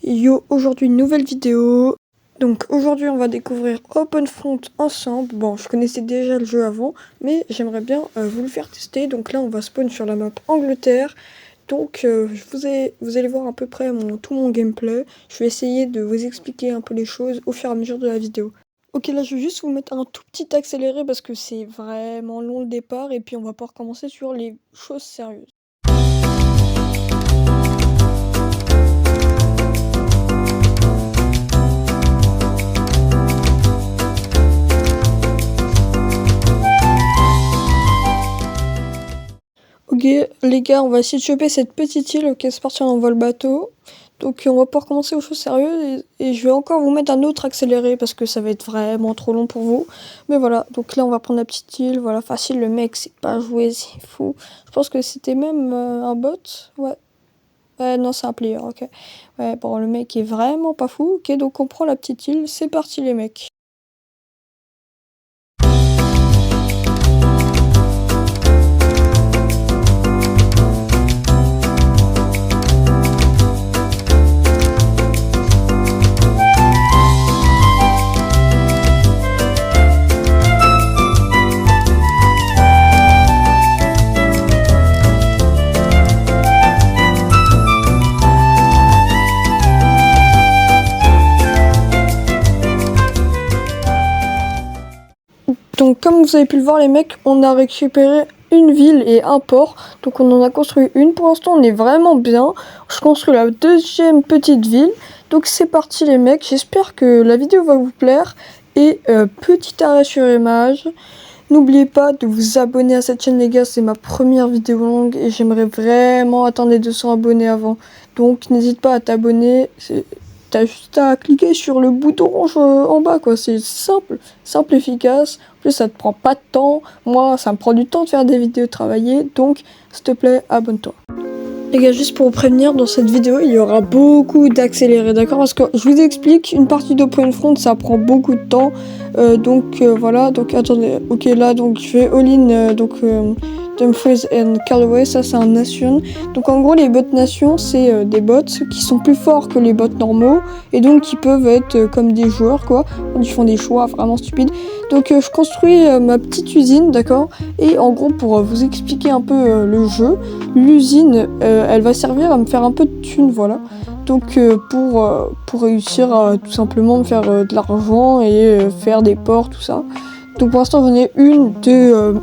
Yo, aujourd'hui une nouvelle vidéo. Donc aujourd'hui on va découvrir OpenFront ensemble. Bon, je connaissais déjà le jeu avant, mais j'aimerais bien vous le faire tester. Donc là on va spawn sur la map Angleterre. Donc vous allez voir à peu près tout mon gameplay. Je vais essayer de vous expliquer un peu les choses au fur et à mesure de la vidéo. Ok, là je vais juste vous mettre un tout petit accéléré parce que c'est vraiment long le départ. Et puis on va pouvoir commencer sur les choses sérieuses. Ok les gars, on va essayer de choper cette petite île. Ok, c'est parti, on envoie le bateau. Donc on va pouvoir commencer aux choses sérieuses et je vais encore vous mettre un autre accéléré parce que ça va être vraiment trop long pour vous. Mais voilà, donc là on va prendre la petite île, voilà, facile, le mec c'est pas joué, c'est fou. Je pense que c'était même un bot, ouais. Ouais, non, c'est un player, ok. Ouais, bon, le mec est vraiment pas fou. Ok, donc on prend la petite île, c'est parti les mecs. Donc comme vous avez pu le voir les mecs, on a récupéré une ville et un port. Donc on en a construit une. Pour l'instant on est vraiment bien. Je construis la deuxième petite ville. Donc c'est parti les mecs. J'espère que la vidéo va vous plaire. Et petit arrêt sur image. N'oubliez pas de vous abonner à cette chaîne les gars. C'est ma première vidéo longue. Et j'aimerais vraiment atteindre les 200 abonnés avant. Donc n'hésite pas à t'abonner. T'as juste à cliquer sur le bouton orange en bas quoi, c'est simple, efficace. En plus ça te prend pas de temps, moi ça me prend du temps de faire des vidéos travailler, donc s'il te plaît abonne-toi. Les gars, juste pour vous prévenir, dans cette vidéo il y aura beaucoup d'accélérés, d'accord? Parce que je vous explique, une partie d'OpenFront ça prend beaucoup de temps, voilà, donc attendez, ok là donc je fais all-in, Dumfries and Callaway, ça c'est un nation. Donc en gros les bots nation c'est des bots qui sont plus forts que les bots normaux et donc qui peuvent être comme des joueurs quoi. Ils font des choix vraiment stupides. Donc je construis ma petite usine, d'accord. Et en gros pour vous expliquer un peu le jeu, l'usine elle va servir à me faire un peu de thunes, voilà. Donc pour réussir à tout simplement me faire de l'argent et faire des ports, tout ça. Donc pour l'instant j'en ai une de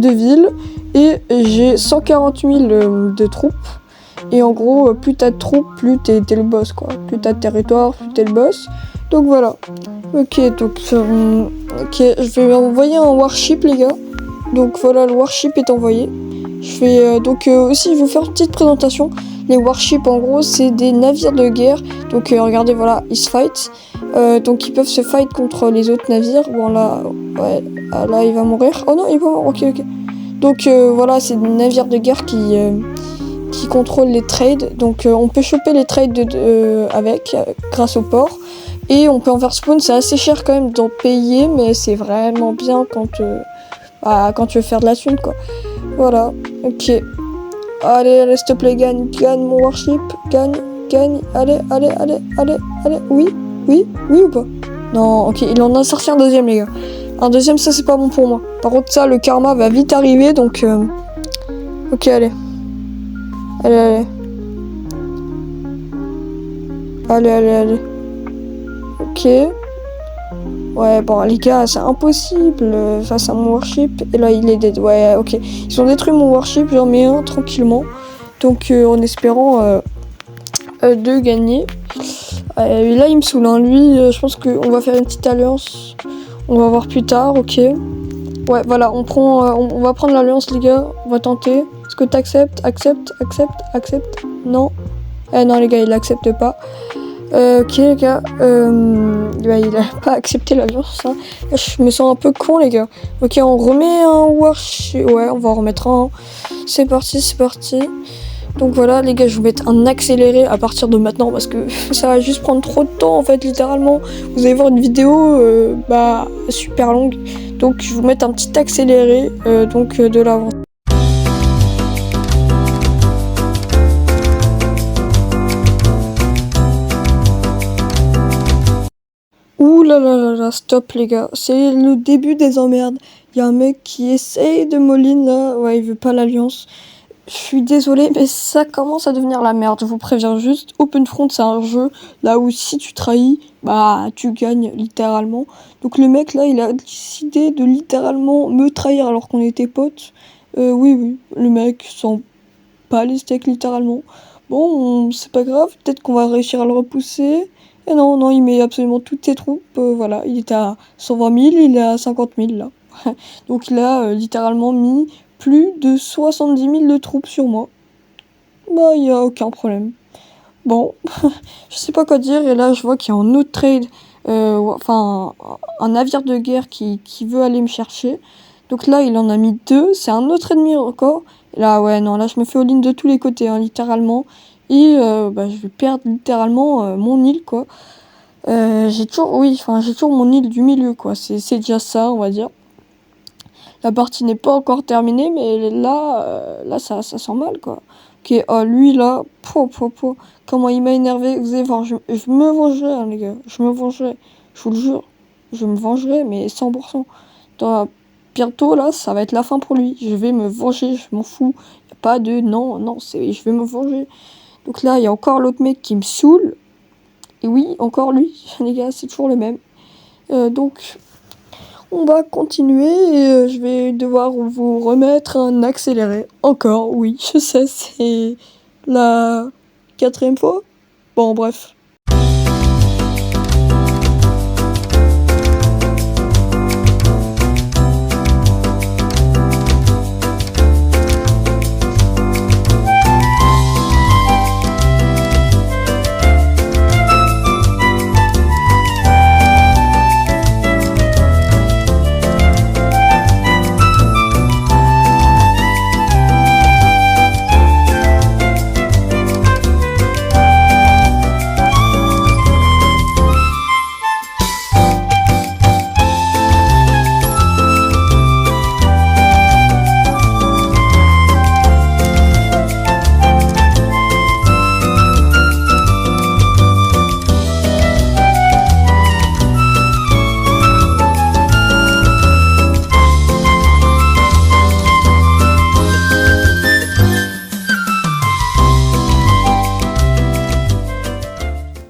villes. Et j'ai 140 000 de troupes. Et en gros, plus t'as de troupes, plus t'es le boss quoi. Plus t'as de territoire, plus t'es le boss. Donc voilà. Ok, donc je vais envoyer un warship les gars. Donc voilà, le warship est envoyé. Je fais aussi, je vais vous faire une petite présentation. Les warships en gros, c'est des navires de guerre. Donc regardez, voilà, ils se fight. Donc ils peuvent se fight contre les autres navires. Bon là, ouais, là il va mourir. Oh non, il va mourir. Ok. Donc voilà, c'est des navires de guerre qui contrôlent les trades. Donc on peut choper les trades grâce au port. Et on peut en faire spawn, c'est assez cher quand même d'en payer, mais c'est vraiment bien quand tu veux faire de la thune quoi. Voilà, ok. Allez, s'il te plaît, gagne mon warship, gagne, allez, oui ou pas? Non, ok, il en a sorti un deuxième les gars. Un deuxième, ça c'est pas bon pour moi. Par contre ça, le karma va vite arriver, donc ok, allez. Ok. Ouais, bon les gars, c'est impossible face à mon warship. Et là il est dead, ouais, ok. Ils ont détruit mon warship, j'en mets un tranquillement. Donc en espérant de gagner. Et là il me saoule, hein. Lui, je pense qu'on va faire une petite alliance. On va voir plus tard, ok. Ouais, voilà, on va prendre l'alliance, les gars. On va tenter. Est-ce que t'acceptes? Accepte. Non. Non, les gars, il accepte pas. Ok, les gars. Il a pas accepté l'alliance, hein. Je me sens un peu con, les gars. Ok, on remet un warship. Ouais, on va en remettre un. C'est parti. Donc voilà les gars, je vais vous mettre un accéléré à partir de maintenant parce que ça va juste prendre trop de temps en fait, littéralement. Vous allez voir une vidéo super longue. Donc je vais vous mettre un petit accéléré de l'avant. là là là là, stop les gars, c'est le début des emmerdes. Il y a un mec qui essaye de Moline là, ouais, il veut pas l'alliance. Je suis désolée, mais ça commence à devenir la merde, je vous préviens juste. Open Front, c'est un jeu là où si tu trahis, bah tu gagnes littéralement. Donc le mec là, il a décidé de littéralement me trahir alors qu'on était potes. Oui, le mec s'en pas les steaks littéralement. Bon, c'est pas grave, peut-être qu'on va réussir à le repousser. Et non, non, il met absolument toutes ses troupes. Voilà, il était à 120 000, il est à 50 000 là. Donc il a littéralement mis plus de 70 000 de troupes sur moi. Bah, il n'y a aucun problème. Bon, je sais pas quoi dire. Et là, je vois qu'il y a un autre trade, enfin, un navire de guerre qui veut aller me chercher. Donc là, il en a mis 2. C'est un autre ennemi encore. Et là, ouais, non, là, je me fais all-in de tous les côtés, hein, littéralement. Et bah, je vais perdre littéralement mon île, quoi. J'ai toujours mon île du milieu, quoi. C'est déjà ça, on va dire. La partie n'est pas encore terminée, mais là, ça sent mal, quoi. Ok, oh, lui, là, comment il m'a énervé. Vous allez voir, je me vengerai, hein, les gars. Je me vengerai. Je vous le jure. Je me vengerai, mais 100%. Bientôt, là, ça va être la fin pour lui. Je vais me venger, je m'en fous. Y a pas de non, je vais me venger. Donc là, il y a encore l'autre mec qui me saoule. Et oui, encore lui, les gars, c'est toujours le même. Donc, on va continuer et je vais devoir vous remettre un accéléré. Encore, oui, je sais, c'est la 4e fois. Bon, bref.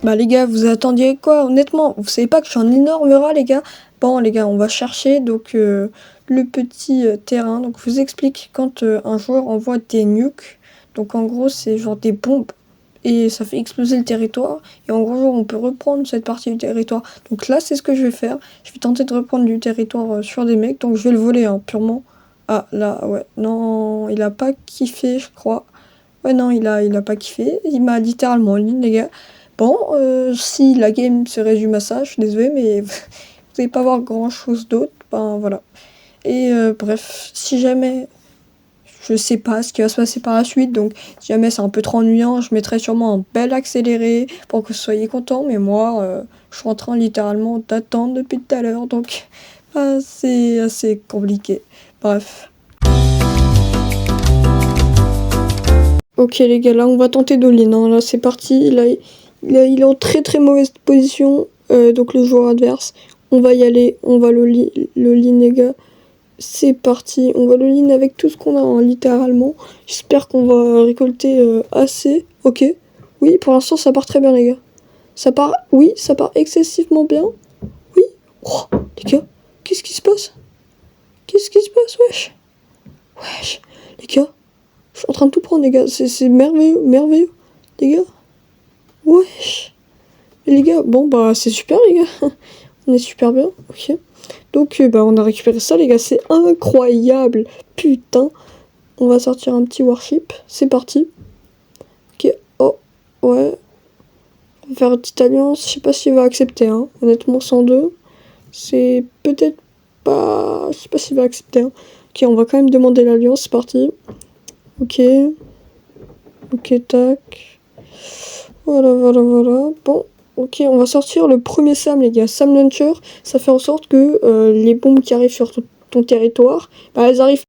Bah les gars, vous attendiez quoi? Honnêtement, vous savez pas que je suis un énorme rat les gars? Bon les gars, on va chercher donc le petit terrain. Donc je vous explique quand un joueur envoie des nukes. Donc en gros c'est genre des bombes et ça fait exploser le territoire. Et en gros on peut reprendre cette partie du territoire. Donc là c'est ce que je vais faire. Je vais tenter de reprendre du territoire sur des mecs. Donc je vais le voler hein, purement. Ah là ouais, non il a pas kiffé je crois. Ouais non il a pas kiffé. Il m'a littéralement en ligne les gars. Bon, si la game se résume à ça, je suis désolée, mais vous n'allez pas voir grand chose d'autre. Ben voilà. Et bref, si jamais je sais pas ce qui va se passer par la suite, donc si jamais c'est un peu trop ennuyant, je mettrai sûrement un bel accéléré pour que vous soyez contents. Mais moi, je suis en train littéralement d'attendre depuis tout à l'heure, donc c'est assez compliqué. Bref. Ok les gars, là on va tenter d'all-in, hein. Là c'est parti, là il est en très très mauvaise position, donc le joueur adverse. On va y aller, on va le lean les gars. C'est parti, on va le lean avec tout ce qu'on a hein, littéralement. J'espère qu'on va récolter assez. Ok, oui pour l'instant ça part très bien les gars. Ça part excessivement bien. Oui, oh, les gars, qu'est-ce qui se passe? Qu'est-ce qui se passe, wesh, les gars. Je suis en train de tout prendre les gars, c'est merveilleux, les gars. Wesh. Les gars, bon bah c'est super les gars. On est super bien, ok. Donc bah on a récupéré ça les gars, c'est incroyable. Putain. On va sortir un petit warship, c'est parti. Ok, oh, ouais. On va faire une petite alliance, je sais pas s'il va accepter, hein. Honnêtement 102. C'est peut-être pas... Je sais pas s'il va accepter, hein. Ok, on va quand même demander l'alliance, c'est parti. Ok, tac. Voilà. Bon, ok, on va sortir le premier SAM, les gars. SAM Launcher, ça fait en sorte que les bombes qui arrivent sur ton territoire, bah, elles arrivent